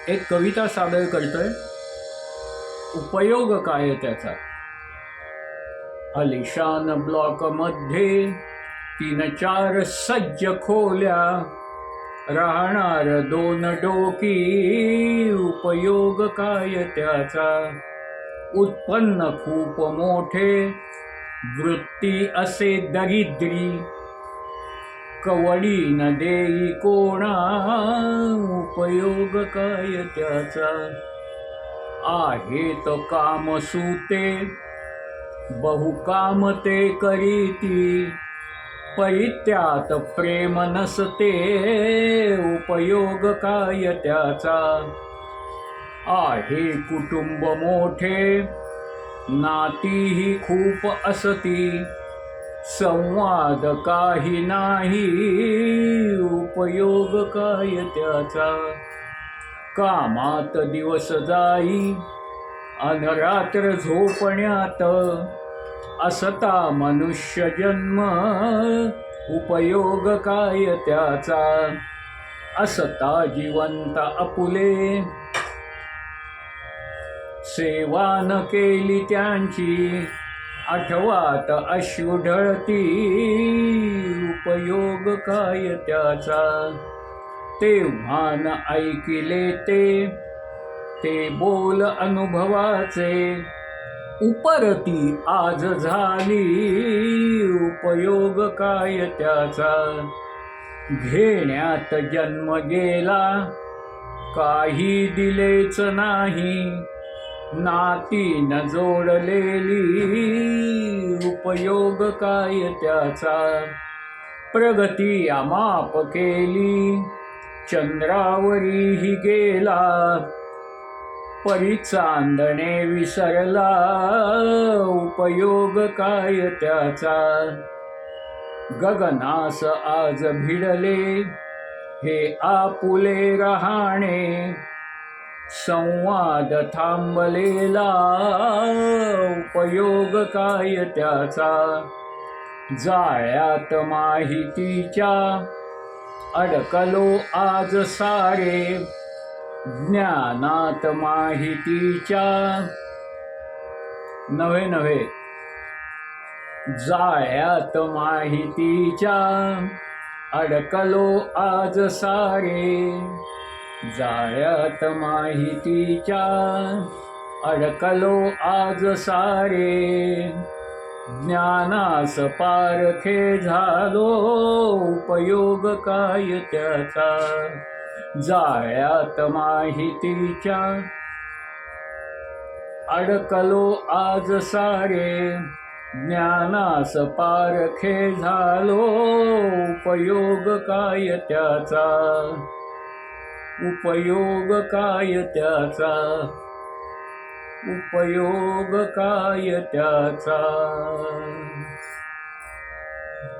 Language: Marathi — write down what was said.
एक कविता सादर करतोय. उपयोग काय त्याचा. अलिशान ब्लॉक मध्ये 3-4 सज्ज खोल्या, राहणार 2 डोकी. उपयोग काय त्याचा. उत्पन्न खूप मोठे, वृत्ती असे दरिद्री. कवडी न देई कोणा, उपयोग काय त्याचा. आहे तो काम सूते, बहुकाम ते करीती. परित्यात प्रेम नसते, उपयोग काय त्याचा. आहे कुटुंब मोठे, नातीही खूप असती. संवाद काही नाही, उपयोग काय त्याचा. कामात दिवस जाई अन रात्र झोपण्यात. असता मनुष्य जन्म, उपयोग काय त्याचा. असता जिवंत आपुले, सेवा न केली त्यांची. आठवात अश्रू ढळती, उपयोग काय त्याचा. तेव्हा न ऐकिले ते बोल अनुभवाचे. उपरती आज झाली, उपयोग काय त्याचा. घेण्यात जन्म गेला, काही दिलेच नाही. नातीन जोडलेली, उपयोग काय त्याचा. प्रगती अमाप केली, चंद्रावरीही गेला. परिचांदणे विसरला, उपयोग काय त्याचा. गगनास आज भिडले हे आपुले राहणे. संवाद थांबलेला, उपयोग काय त्याचा. जाळ्यात माहितीच्या अडकलो आज सारे. ज्ञानात माहितीच्या नव्हे जाळ्यात माहितीच्या अडकलो आज सारे. जाळ्यात माहितीच्या अडकलो आज सारे. ज्ञानास पारखे झालो, उपयोग काय त्याचा. जाळ्यात माहितीच्या अडकलो आज सारे. ज्ञानास पारखे झालो, उपयोग काय त्याचा. उपयोग काय त्याचा. उपयोग काय त्याचा.